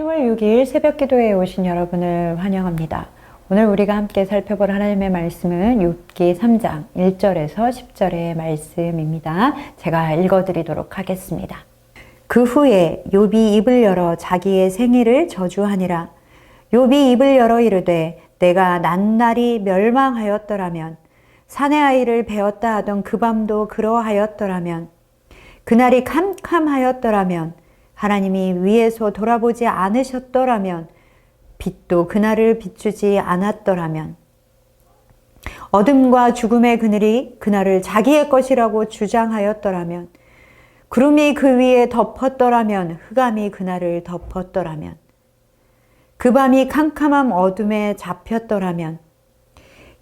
10월 6일 새벽 기도에 오신 여러분을 환영합니다. 오늘 우리가 함께 살펴볼 하나님의 말씀은 욥기 3장 1절에서 10절의 말씀입니다. 제가 읽어드리도록 하겠습니다. 그 후에 욥이 입을 열어 자기의 생일을 저주하니라. 욥이 입을 열어 이르되 내가 낱날이 멸망하였더라면 사내 아이를 베었다 하던 그 밤도 그러하였더라면 그날이 캄캄하였더라면 하나님이 위에서 돌아보지 않으셨더라면 빛도 그날을 비추지 않았더라면 어둠과 죽음의 그늘이 그날을 자기의 것이라고 주장하였더라면 구름이 그 위에 덮었더라면 흑암이 그날을 덮었더라면 그 밤이 캄캄함 어둠에 잡혔더라면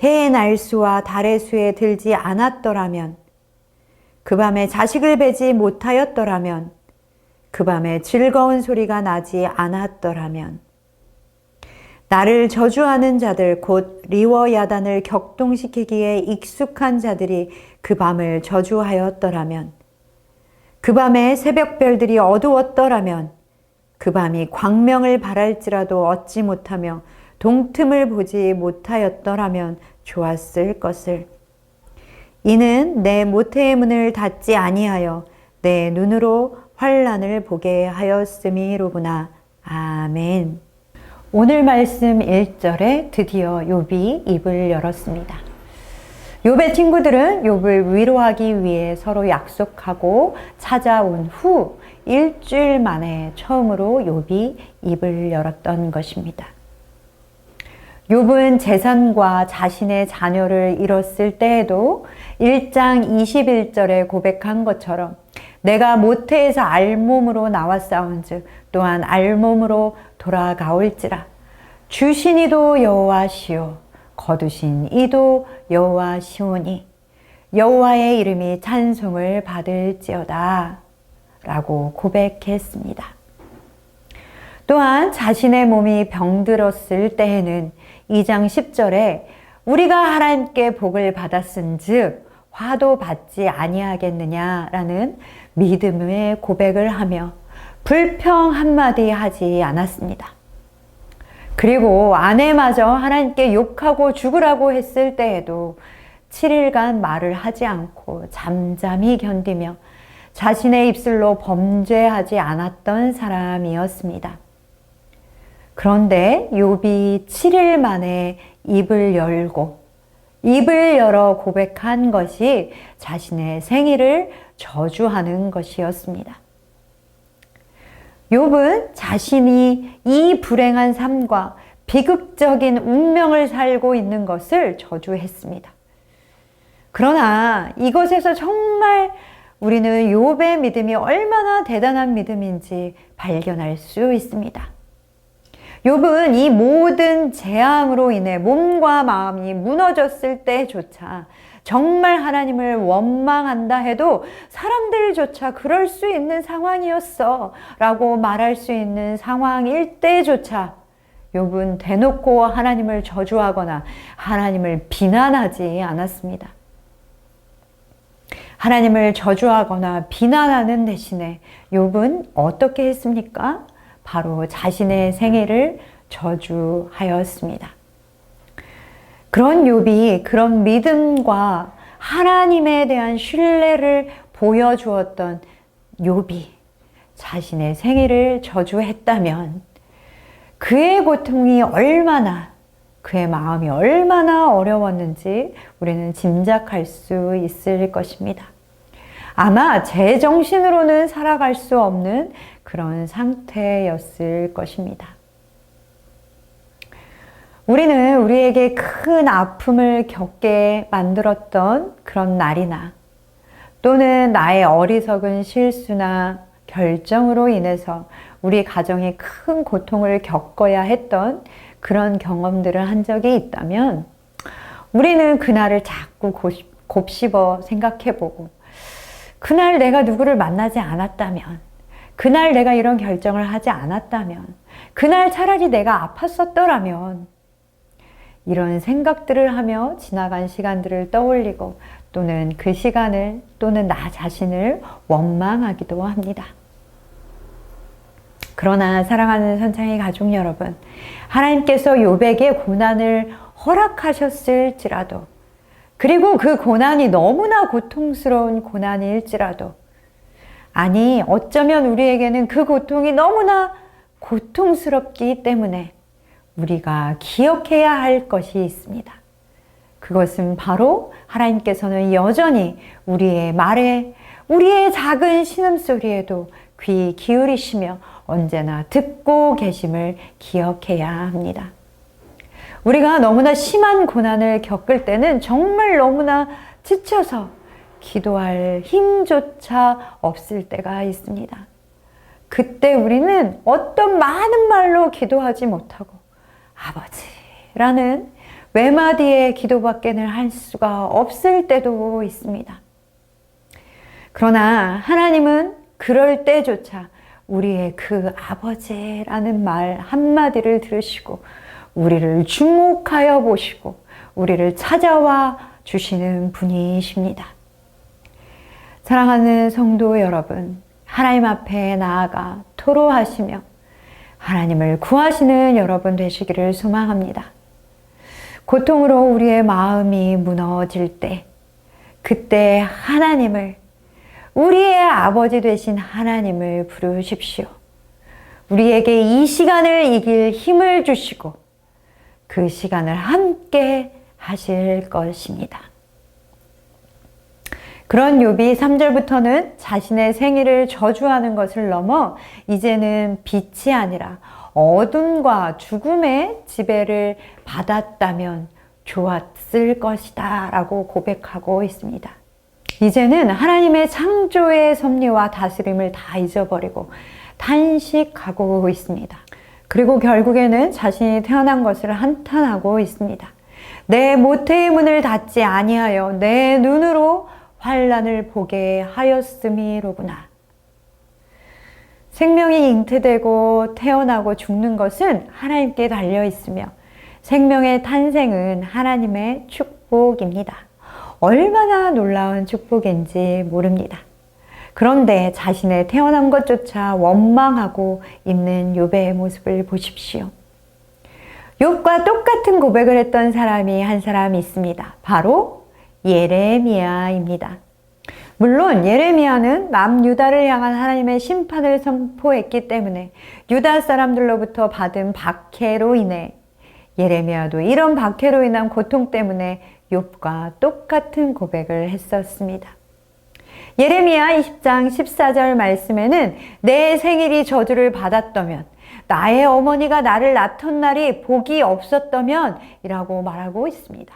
해의 날수와 달의 수에 들지 않았더라면 그 밤에 자식을 베지 못하였더라면 그 밤에 즐거운 소리가 나지 않았더라면 나를 저주하는 자들 곧 리워야단을 격동시키기에 익숙한 자들이 그 밤을 저주하였더라면 그 밤에 새벽별들이 어두웠더라면 그 밤이 광명을 발할지라도 얻지 못하며 동틈을 보지 못하였더라면 좋았을 것을. 이는 내 모태의 문을 닫지 아니하여 내 눈으로 환난을 보게 하였음이로구나. 아멘. 오늘 말씀 1절에 드디어 욥이 입을 열었습니다. 욥의 친구들은 욥을 위로하기 위해 서로 약속하고 찾아온 후 일주일 만에 처음으로 욥이 입을 열었던 것입니다. 욥은 재산과 자신의 자녀를 잃었을 때에도 1장 21절에 고백한 것처럼 내가 모태에서 알몸으로 나왔사온즉 또한 알몸으로 돌아가올지라. 주신 이도 여호와시요 거두신 이도 여호와시오니 여호와의 이름이 찬송을 받을지어다 라고 고백했습니다. 또한 자신의 몸이 병들었을 때에는 2장 10절에 우리가 하나님께 복을 받았은즉 화도 받지 아니하겠느냐라는 믿음의 고백을 하며 불평 한마디 하지 않았습니다. 그리고 아내마저 하나님께 욕하고 죽으라고 했을 때에도 7일간 말을 하지 않고 잠잠히 견디며 자신의 입술로 범죄하지 않았던 사람이었습니다. 그런데 욥이 7일 만에 입을 열어 고백한 것이 자신의 생일을 저주하는 것이었습니다. 욥은 자신이 이 불행한 삶과 비극적인 운명을 살고 있는 것을 저주했습니다. 그러나 이것에서 정말 우리는 욥의 믿음이 얼마나 대단한 믿음인지 발견할 수 있습니다. 욥은 이 모든 재앙으로 인해 몸과 마음이 무너졌을 때조차 정말 하나님을 원망한다 해도 사람들조차 그럴 수 있는 상황이었어 라고 말할 수 있는 상황일 때조차 욥은 대놓고 하나님을 저주하거나 하나님을 비난하지 않았습니다. 하나님을 저주하거나 비난하는 대신에 욥은 어떻게 했습니까? 바로 자신의 생애를 저주하였습니다. 그런 욥이 그런 믿음과 하나님에 대한 신뢰를 보여주었던 욥이 자신의 생애를 저주했다면 그의 고통이 얼마나 그의 마음이 얼마나 어려웠는지 우리는 짐작할 수 있을 것입니다. 아마 제정신으로는 살아갈 수 없는 그런 상태였을 것입니다. 우리는 우리에게 큰 아픔을 겪게 만들었던 그런 날이나 또는 나의 어리석은 실수나 결정으로 인해서 우리 가정이 큰 고통을 겪어야 했던 그런 경험들을 한 적이 있다면 우리는 그날을 자꾸 곱씹어 생각해보고 그날 내가 누구를 만나지 않았다면 그날 내가 이런 결정을 하지 않았다면 그날 차라리 내가 아팠었더라면 이런 생각들을 하며 지나간 시간들을 떠올리고 또는 그 시간을 또는 나 자신을 원망하기도 합니다. 그러나 사랑하는 선창의 가족 여러분, 하나님께서 욥에게 고난을 허락하셨을지라도, 그리고 그 고난이 너무나 고통스러운 고난일지라도, 아니 어쩌면 우리에게는 그 고통이 너무나 고통스럽기 때문에 우리가 기억해야 할 것이 있습니다. 그것은 바로 하나님께서는 여전히 우리의 말에, 우리의 작은 신음소리에도 귀 기울이시며 언제나 듣고 계심을 기억해야 합니다. 우리가 너무나 심한 고난을 겪을 때는 정말 너무나 지쳐서 기도할 힘조차 없을 때가 있습니다. 그때 우리는 어떤 많은 말로 기도하지 못하고 아버지라는 외마디의 기도밖에는 할 수가 없을 때도 있습니다. 그러나 하나님은 그럴 때조차 우리의 그 아버지라는 말 한마디를 들으시고 우리를 주목하여 보시고 우리를 찾아와 주시는 분이십니다. 사랑하는 성도 여러분, 하나님 앞에 나아가 토로하시며 하나님을 구하시는 여러분 되시기를 소망합니다. 고통으로 우리의 마음이 무너질 때, 그때 하나님을, 우리의 아버지 되신 하나님을 부르십시오. 우리에게 이 시간을 이길 힘을 주시고 그 시간을 함께 하실 것입니다. 그런 욥이 3절부터는 자신의 생일을 저주하는 것을 넘어 이제는 빛이 아니라 어둠과 죽음의 지배를 받았다면 좋았을 것이다 라고 고백하고 있습니다. 이제는 하나님의 창조의 섭리와 다스림을 다 잊어버리고 탄식하고 있습니다. 그리고 결국에는 자신이 태어난 것을 한탄하고 있습니다. 내 모태의 문을 닫지 아니하여 내 눈으로 환난을 보게 하였음이로구나. 생명이 잉태되고 태어나고 죽는 것은 하나님께 달려 있으며 생명의 탄생은 하나님의 축복입니다. 얼마나 놀라운 축복인지 모릅니다. 그런데 자신의 태어난 것조차 원망하고 있는 욥의 모습을 보십시오. 욥과 똑같은 고백을 했던 사람이 한 사람 있습니다. 바로 예레미야입니다. 물론 예레미야는 남유다를 향한 하나님의 심판을 선포했기 때문에 유다 사람들로부터 받은 박해로 인해 예레미야도 이런 박해로 인한 고통 때문에 욥과 똑같은 고백을 했었습니다. 예레미야 20장 14절 말씀에는 내 생일이 저주를 받았다면, 나의 어머니가 나를 낳던 날이 복이 없었다면 이라고 말하고 있습니다.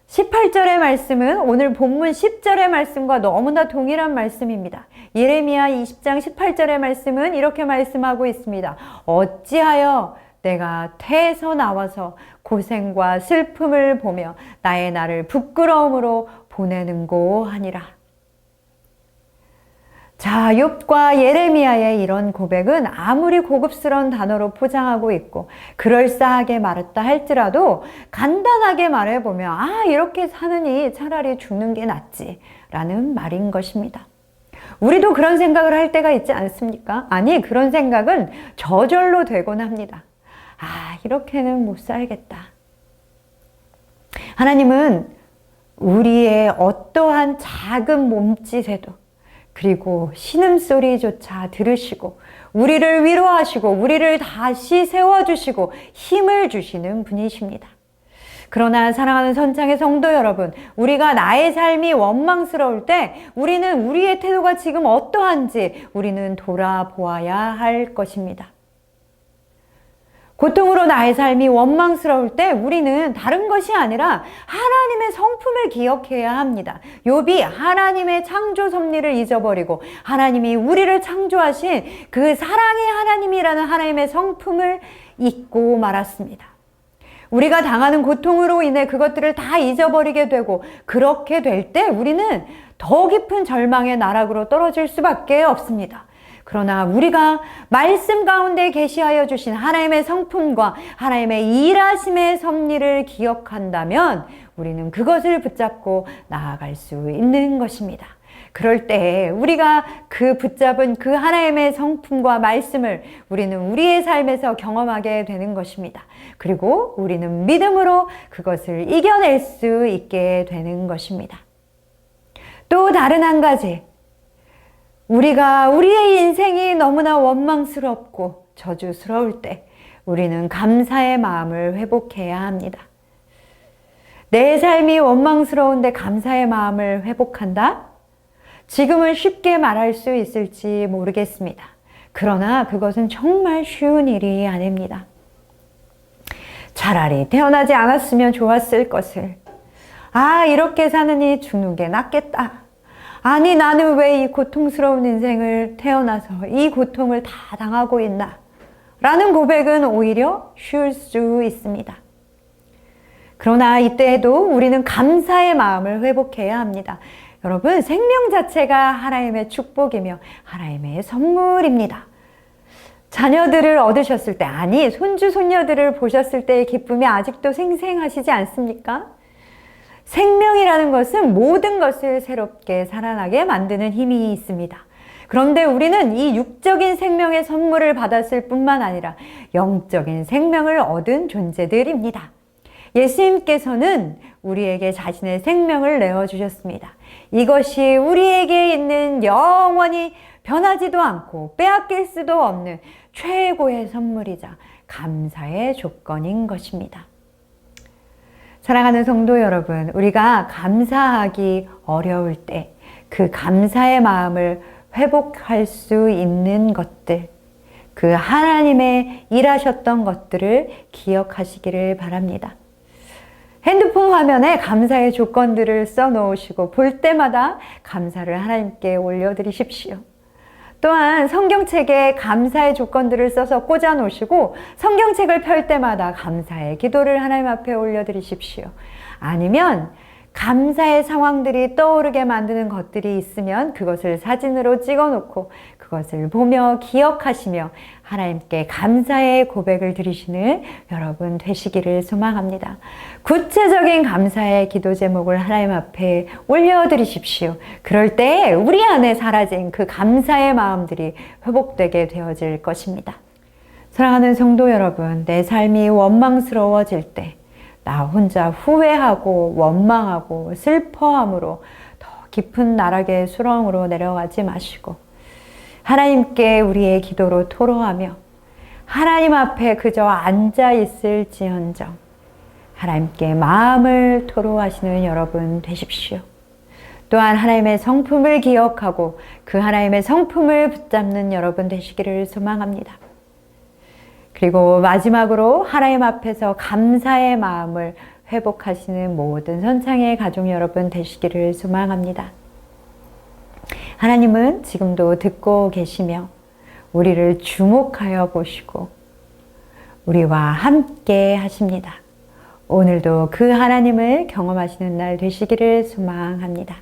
18절의 말씀은 오늘 본문 10절의 말씀과 너무나 동일한 말씀입니다. 예레미야 20장 18절의 말씀은 이렇게 말씀하고 있습니다. 어찌하여 내가 태에서 나와서 고생과 슬픔을 보며 나의 날을 부끄러움으로 보내는고 하니라. 자, 욥과 예레미야의 이런 고백은 아무리 고급스러운 단어로 포장하고 있고 그럴싸하게 말했다 할지라도 간단하게 말해보면 이렇게 사느니 차라리 죽는 게 낫지 라는 말인 것입니다. 우리도 그런 생각을 할 때가 있지 않습니까? 아니, 그런 생각은 저절로 되곤 합니다. 이렇게는 못 살겠다. 하나님은 우리의 어떠한 작은 몸짓에도 그리고 신음소리조차 들으시고 우리를 위로하시고 우리를 다시 세워주시고 힘을 주시는 분이십니다. 그러나 사랑하는 선창의 성도 여러분, 우리가 나의 삶이 원망스러울 때 우리는 우리의 태도가 지금 어떠한지 우리는 돌아보아야 할 것입니다. 고통으로 나의 삶이 원망스러울 때 우리는 다른 것이 아니라 하나님의 성품을 기억해야 합니다. 욥이 하나님의 창조 섭리를 잊어버리고 하나님이 우리를 창조하신 그 사랑의 하나님이라는 하나님의 성품을 잊고 말았습니다. 우리가 당하는 고통으로 인해 그것들을 다 잊어버리게 되고 그렇게 될 때 우리는 더 깊은 절망의 나락으로 떨어질 수밖에 없습니다. 그러나 우리가 말씀 가운데 계시하여 주신 하나님의 성품과 하나님의 일하심의 섭리를 기억한다면 우리는 그것을 붙잡고 나아갈 수 있는 것입니다. 그럴 때 우리가 그 붙잡은 그 하나님의 성품과 말씀을 우리는 우리의 삶에서 경험하게 되는 것입니다. 그리고 우리는 믿음으로 그것을 이겨낼 수 있게 되는 것입니다. 또 다른 한 가지, 우리가 우리의 인생이 너무나 원망스럽고 저주스러울 때 우리는 감사의 마음을 회복해야 합니다. 내 삶이 원망스러운데 감사의 마음을 회복한다? 지금은 쉽게 말할 수 있을지 모르겠습니다. 그러나 그것은 정말 쉬운 일이 아닙니다. 차라리 태어나지 않았으면 좋았을 것을. 이렇게 사느니 죽는 게 낫겠다. 아니, 나는 왜 이 고통스러운 인생을 태어나서 이 고통을 다 당하고 있나? 라는 고백은 오히려 쉬울 수 있습니다. 그러나 이때에도 우리는 감사의 마음을 회복해야 합니다. 여러분, 생명 자체가 하나님의 축복이며 하나님의 선물입니다. 자녀들을 얻으셨을 때, 아니 손주 손녀들을 보셨을 때의 기쁨이 아직도 생생하시지 않습니까? 생명이라는 것은 모든 것을 새롭게 살아나게 만드는 힘이 있습니다. 그런데 우리는 이 육적인 생명의 선물을 받았을 뿐만 아니라 영적인 생명을 얻은 존재들입니다. 예수님께서는 우리에게 자신의 생명을 내어주셨습니다. 이것이 우리에게 있는 영원히 변하지도 않고 빼앗길 수도 없는 최고의 선물이자 감사의 조건인 것입니다. 사랑하는 성도 여러분, 우리가 감사하기 어려울 때 그 감사의 마음을 회복할 수 있는 것들, 그 하나님의 일하셨던 것들을 기억하시기를 바랍니다. 핸드폰 화면에 감사의 조건들을 써놓으시고 볼 때마다 감사를 하나님께 올려드리십시오. 또한 성경책에 감사의 조건들을 써서 꽂아 놓으시고 성경책을 펼 때마다 감사의 기도를 하나님 앞에 올려드리십시오. 아니면 감사의 상황들이 떠오르게 만드는 것들이 있으면 그것을 사진으로 찍어 놓고 그것을 보며 기억하시며 하나님께 감사의 고백을 드리시는 여러분 되시기를 소망합니다. 구체적인 감사의 기도 제목을 하나님 앞에 올려드리십시오. 그럴 때 우리 안에 사라진 그 감사의 마음들이 회복되게 되어질 것입니다. 사랑하는 성도 여러분, 내 삶이 원망스러워질 때 나 혼자 후회하고 원망하고 슬퍼함으로 더 깊은 나락의 수렁으로 내려가지 마시고 하나님께 우리의 기도로 토로하며 하나님 앞에 그저 앉아 있을지언정 하나님께 마음을 토로하시는 여러분 되십시오. 또한 하나님의 성품을 기억하고 그 하나님의 성품을 붙잡는 여러분 되시기를 소망합니다. 그리고 마지막으로 하나님 앞에서 감사의 마음을 회복하시는 모든 선창의 가족 여러분 되시기를 소망합니다. 하나님은 지금도 듣고 계시며 우리를 주목하여 보시고 우리와 함께 하십니다. 오늘도 그 하나님을 경험하시는 날 되시기를 소망합니다.